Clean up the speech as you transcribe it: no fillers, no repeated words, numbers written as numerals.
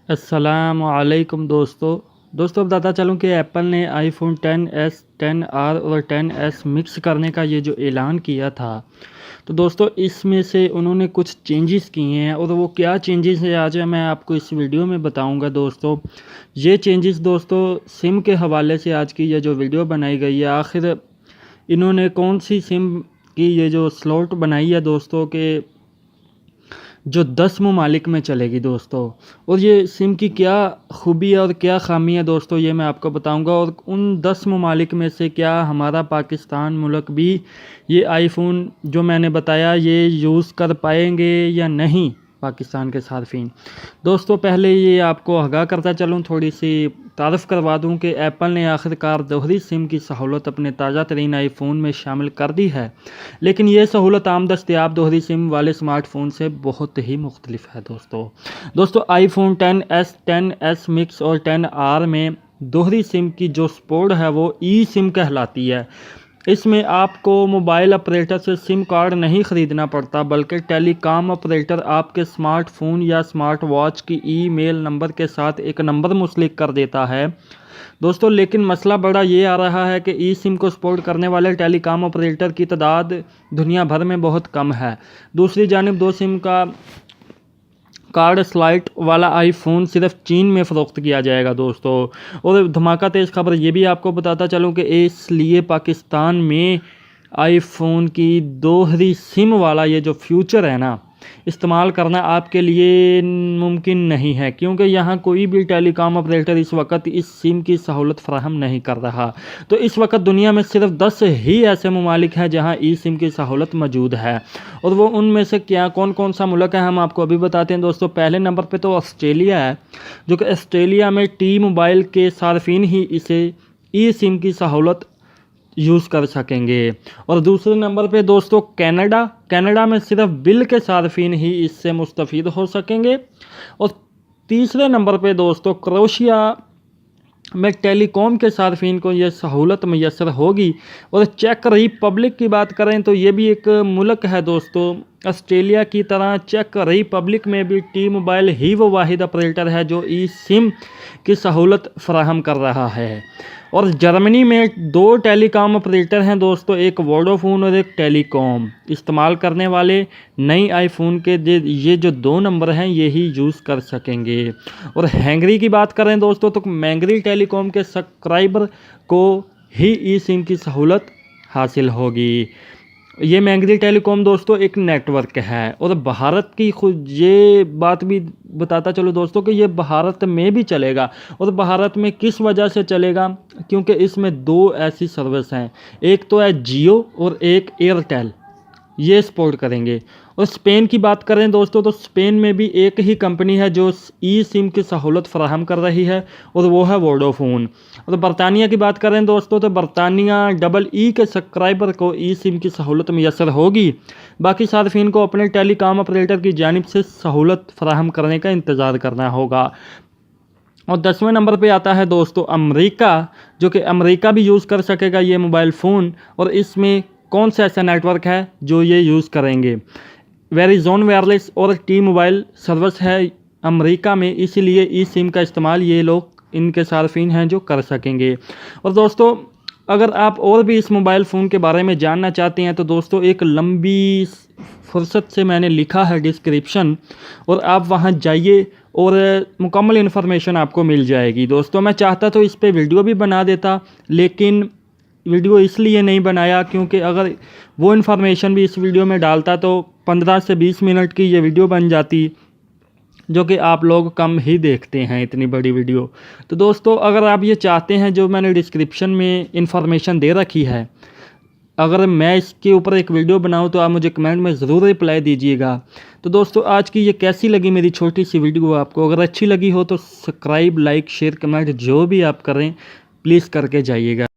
अस्सलामुअलैकुम दोस्तों बताता चलूँ कि एप्पल ने आईफोन 10s 10R और 10s मिक्स करने का ये जो ऐलान किया था, तो दोस्तों इसमें से उन्होंने कुछ चेंजेस किए हैं और वो क्या चेंजेस है आज मैं आपको इस वीडियो में बताऊंगा। दोस्तों ये चेंजेस दोस्तों सिम के हवाले से आज की ये जो वीडियो बनाई गई है, आखिर इन्होंने कौन सी सिम की ये जो स्लॉट बनाई है दोस्तों के जो 10 ममालिक में चलेगी दोस्तों, और ये सिम की क्या खूबी है और क्या ख़ामी है दोस्तों, ये मैं आपको बताऊंगा। और उन 10 ममालिक में से क्या हमारा पाकिस्तान मुल्क भी ये आईफोन जो मैंने बताया ये यूज़ कर पाएंगे या नहीं पाकिस्तान के सार्फिन। दोस्तों पहले ये आपको आगाह करता चलूँ, थोड़ी सी तारफ़ करवा दूं कि एप्पल ने आखिरकार दोहरी सिम की सहूलत अपने ताज़ा तरीन आईफोन में शामिल कर दी है, लेकिन ये सहूलत आम दस्तयाब दोहरी सिम वाले स्मार्टफोन से बहुत ही मुख्तलिफ है। दोस्तों आईफोन 10s 10s मिक्स और 10R में दोहरी सिम की जो सपोर्ट है वो ई सिम कहलाती है। इसमें आपको मोबाइल ऑपरेटर से सिम कार्ड नहीं ख़रीदना पड़ता, बल्कि टेलीकॉम ऑपरेटर आपके स्मार्टफोन या स्मार्ट वॉच की ईमेल नंबर के साथ एक नंबर मुस्लिक कर देता है दोस्तों। लेकिन मसला बड़ा ये आ रहा है कि ई सिम को सपोर्ट करने वाले टेलीकॉम ऑपरेटर की तादाद दुनिया भर में बहुत कम है। दूसरी जानिब दो सिम का कार्ड स्लाइड वाला आईफोन सिर्फ चीन में फ़रोख्त किया जाएगा दोस्तों। और धमाका तेज़ खबर ये भी आपको बताता चलूँ कि इसलिए पाकिस्तान में आईफोन की दोहरी सिम वाला ये जो फ्यूचर है ना, इस्तेमाल करना आपके लिए मुमकिन नहीं है, क्योंकि यहाँ कोई भी टेलीकॉम ऑपरेटर इस वक्त इस सिम की सहूलत फराहम नहीं कर रहा। तो इस वक्त दुनिया में सिर्फ 10 ही ऐसे ममालिक हैं जहाँ ई सिम की सहूलत मौजूद है, और वो उनमें से क्या कौन कौन सा मुल्क है हम आपको अभी बताते हैं दोस्तों। पहले नंबर पर तो ऑस्ट्रेलिया है, जो कि ऑस्ट्रेलिया में टी मोबाइल के सार्फिन ही इसे ई सिम की सहूलत यूज़ कर सकेंगे। और दूसरे नंबर पे दोस्तों कनाडा में सिर्फ बिल के सार्फिन ही इससे मुस्तफ़ीद हो सकेंगे। और तीसरे नंबर पे दोस्तों क्रोएशिया में टेलीकॉम के सार्फिन को यह सहूलत मैसर होगी। और चेक रिपब्लिक की बात करें तो ये भी एक मुल्क है दोस्तों, ऑस्ट्रेलिया की तरह चेक रिपब्लिक में भी टी मोबाइल ही वो वाहिद ऑपरेटर है जो ई सिम की सहूलत फराहम कर रहा है। और जर्मनी में 2 टेलीकॉम ऑपरेटर हैं दोस्तों, एक वोडाफोन और एक टेलीकॉम। इस्तेमाल करने वाले नई आईफोन के ये जो 2 नंबर हैं यही यूज़ कर सकेंगे। और हैंगरी की बात करें दोस्तों तो मैंगरी टेलीकॉम के सब्सक्राइबर को ही ई सिम की सहूलत हासिल होगी। ये मैंगरी टेलीकॉम दोस्तों एक नेटवर्क है, और भारत की खुद ये बात भी बताता चलो दोस्तों कि ये भारत में भी चलेगा। और भारत में किस वजह से चलेगा, क्योंकि इसमें 2 ऐसी सर्विस हैं, एक तो है जियो और एक एयरटेल, ये सपोर्ट करेंगे। और स्पेन की बात करें दोस्तों तो स्पेन में भी एक ही कंपनी है जो ई सिम की सहूलत फराहम कर रही है, और वो है वोडाफोन। और बरतानिया की बात करें दोस्तों तो बरतानिया EE के सब्सक्राइबर को ई सिम की सहूलत मैसर होगी। बाकी सार्फिन को अपने टेलीकॉम ऑपरेटर की जानिब से सहूलत फराहम करने का इंतज़ार करना होगा। और 10वें नंबर पे आता है दोस्तों अमेरिका, जो कि अमेरिका भी यूज़ कर सकेगा ये मोबाइल फ़ोन। और इसमें कौन सा ऐसा नेटवर्क है जो ये यूज़ करेंगे, वेरिजोन वायरलेस और टी मोबाइल सर्विस है अमेरिका में, इसीलिए ई सिम का इस्तेमाल ये लोग इनके सार्फिन हैं जो कर सकेंगे। और दोस्तों अगर आप और भी इस मोबाइल फ़ोन के बारे में जानना चाहते हैं तो दोस्तों एक लंबी फुर्सत से मैंने लिखा है डिस्क्रिप्शन, और आप वहां जाइए और मुकम्मल इन्फॉर्मेशन आपको मिल जाएगी। दोस्तों मैं चाहता तो इस पे वीडियो भी बना देता, लेकिन वीडियो इसलिए नहीं बनाया क्योंकि अगर वो इन्फॉर्मेशन भी इस वीडियो में डालता तो 15 से 20 मिनट की ये वीडियो बन जाती, जो कि आप लोग कम ही देखते हैं इतनी बड़ी वीडियो। तो दोस्तों अगर आप ये चाहते हैं जो मैंने डिस्क्रिप्शन में इंफॉर्मेशन दे रखी है, अगर मैं इसके ऊपर एक वीडियो बनाऊं तो आप मुझे कमेंट में ज़रूर रिप्लाई दीजिएगा। तो दोस्तों आज की ये कैसी लगी मेरी छोटी सी वीडियो आपको, अगर अच्छी लगी हो तो सब्सक्राइब, लाइक, शेयर, कमेंट जो भी आप करें प्लीज़ करके जाइएगा।